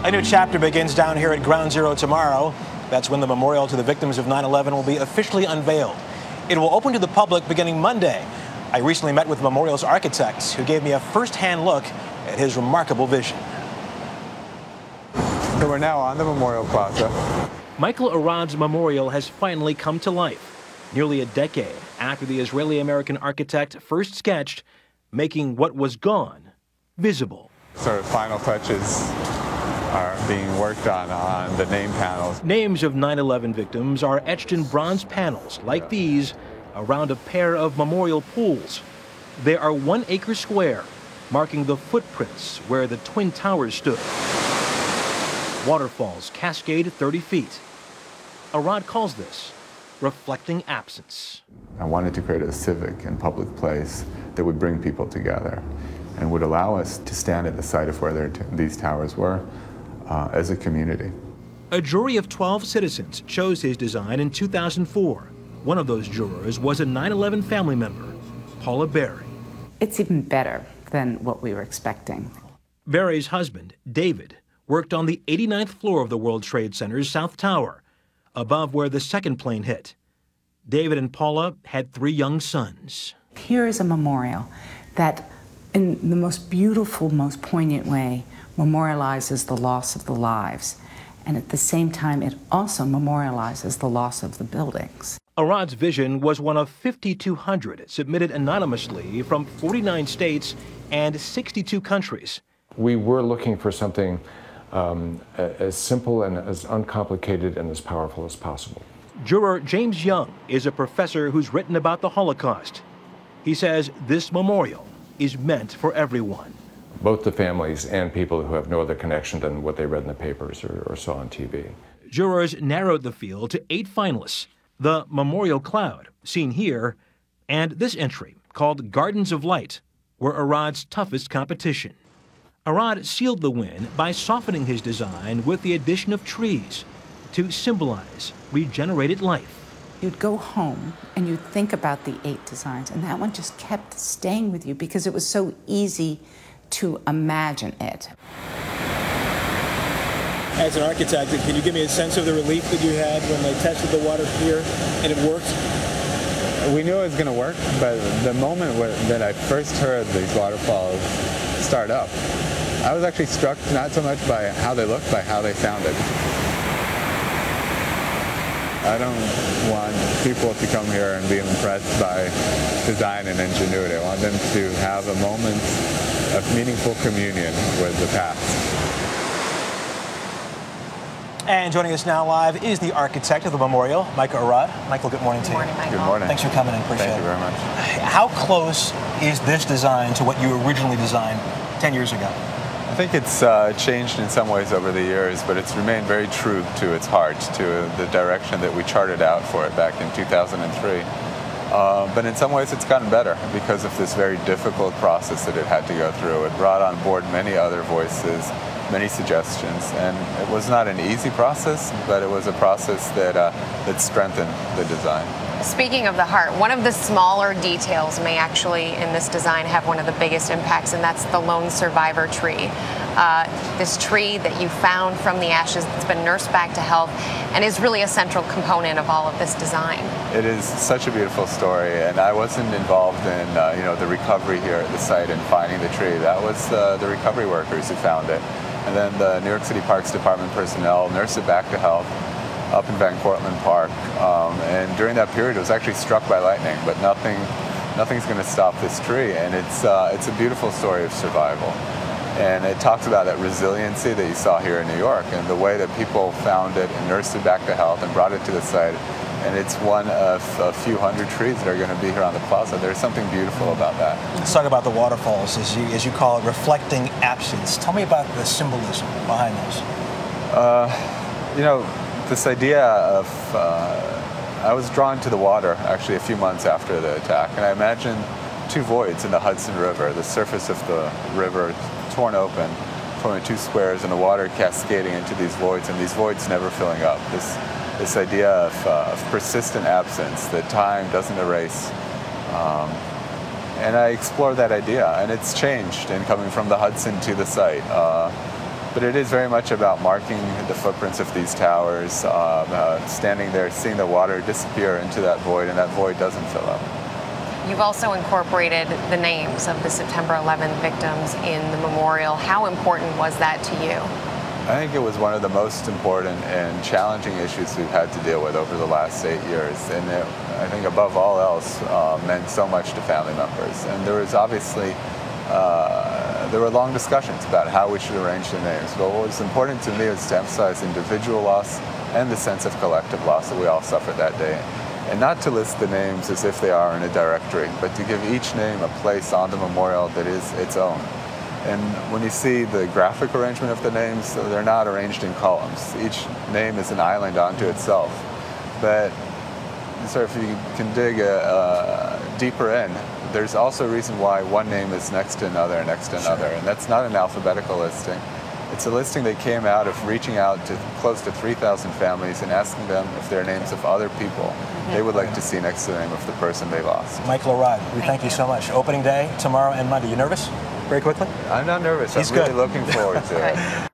A new chapter begins down here at Ground Zero tomorrow. That's when the memorial to the victims of 9/11 will be officially unveiled. It will open to the public beginning Monday. I recently met with the memorial's architect, who gave me a first-hand look at his remarkable vision. So we're now on the Memorial Plaza. Michael Arad's memorial has finally come to life, nearly a decade after the Israeli-American architect first sketched making what was gone visible. Sort of final touches are being worked on the name panels. Names of 9/11 victims are etched in bronze panels like these around a pair of memorial pools. They are 1 acre square, marking the footprints where the Twin Towers stood. Waterfalls cascade 30 feet. Arad calls this reflecting absence. I wanted to create a civic and public place that would bring people together and would allow us to stand at the site of where these towers were as a community. A jury of 12 citizens chose his design in 2004. One of those jurors was a 9/11 family member, Paula Berry. It's even better than what we were expecting. Berry's husband, David, worked on the 89th floor of the World Trade Center's South Tower, above where the second plane hit. David and Paula had 3 young sons. Here is a memorial that, in the most beautiful, most poignant way, memorializes the loss of the lives. And at the same time, it also memorializes the loss of the buildings. Arad's vision was one of 5,200 submitted anonymously from 49 states and 62 countries. We were looking for something as simple and as uncomplicated and as powerful as possible. Juror James Young is a professor who's written about the Holocaust. He says this memorial is meant for everyone. Both the families and people who have no other connection than what they read in the papers or saw on TV. Jurors narrowed the field to 8 finalists. The Memorial Cloud, seen here, and this entry, called Gardens of Light, were Arad's toughest competition. Arad sealed the win by softening his design with the addition of trees to symbolize regenerated life. You'd go home and you'd think about the 8 designs, and that one just kept staying with you because it was so easy to imagine it. As an architect, can you give me a sense of the relief that you had when they tested the water here and it worked? We knew it was going to work, but the moment that I first heard these waterfalls start up, I was actually struck not so much by how they looked, by how they sounded. I don't want people to come here and be impressed by design and ingenuity. I want them to have a moment of meaningful communion with the past. And joining us now live is the architect of the memorial, Michael Arad. Michael, good morning to you. Good morning, Michael. Good morning. Thanks for coming in. Appreciate it. Thank you very much. How close is this design to what you originally designed 10 years ago? I think it's changed in some ways over the years, but it's remained very true to its heart, to the direction that we charted out for it back in 2003. But in some ways it's gotten better because of this very difficult process that it had to go through. It brought on board many other voices, many suggestions, and it was not an easy process, but it was a process that strengthened the design. Speaking of the heart, one of the smaller details may actually in this design have one of the biggest impacts, and that's the lone survivor tree. This tree that you found from the ashes that's been nursed back to health and is really a central component of all of this design. It is such a beautiful story, and I wasn't involved in the recovery here at the site and finding the tree. That was the recovery workers who found it. And then the New York City Parks Department personnel nursed it back to health up in Van Cortlandt Park. And during that period, it was actually struck by lightning, but nothing's going to stop this tree. And it's a beautiful story of survival. And it talks about that resiliency that you saw here in New York and the way that people found it and nursed it back to health and brought it to the site. And it's one of a few hundred trees that are going to be here on the plaza. There's something beautiful about that. Let's talk about the waterfalls, as you call it, reflecting absence. Tell me about the symbolism behind those. This idea of, I was drawn to the water actually a few months after the attack, and I imagined 2 voids in the Hudson River, the surface of the river torn open, forming 2 squares, and the water cascading into these voids, and these voids never filling up. This idea of persistent absence that time doesn't erase. And I explored that idea, and it's changed in coming from the Hudson to the site. But it is very much about marking the footprints of these towers, standing there, seeing the water disappear into that void, and that void doesn't fill up. You've also incorporated the names of the September 11th victims in the memorial. How important was that to you? I think it was one of the most important and challenging issues we've had to deal with over the last 8 years. And it, I think above all else, meant so much to family members. And there was obviously, there were long discussions about how we should arrange the names. But what was important to me was to emphasize individual loss and the sense of collective loss that we all suffered that day. And not to list the names as if they are in a directory, but to give each name a place on the memorial that is its own. And when you see the graphic arrangement of the names, they're not arranged in columns. Each name is an island unto itself. But sort of if you can dig deeper in, there's also a reason why one name is next to another and next to another. And that's not an alphabetical listing. It's a listing that came out of reaching out to close to 3,000 families and asking them if there are names of other people they would like to see next to the name of the person they lost. Michael Arad, we thank you so much. Opening day tomorrow and Monday. You nervous? Very quickly? I'm not nervous. He's I'm really good. looking forward to it.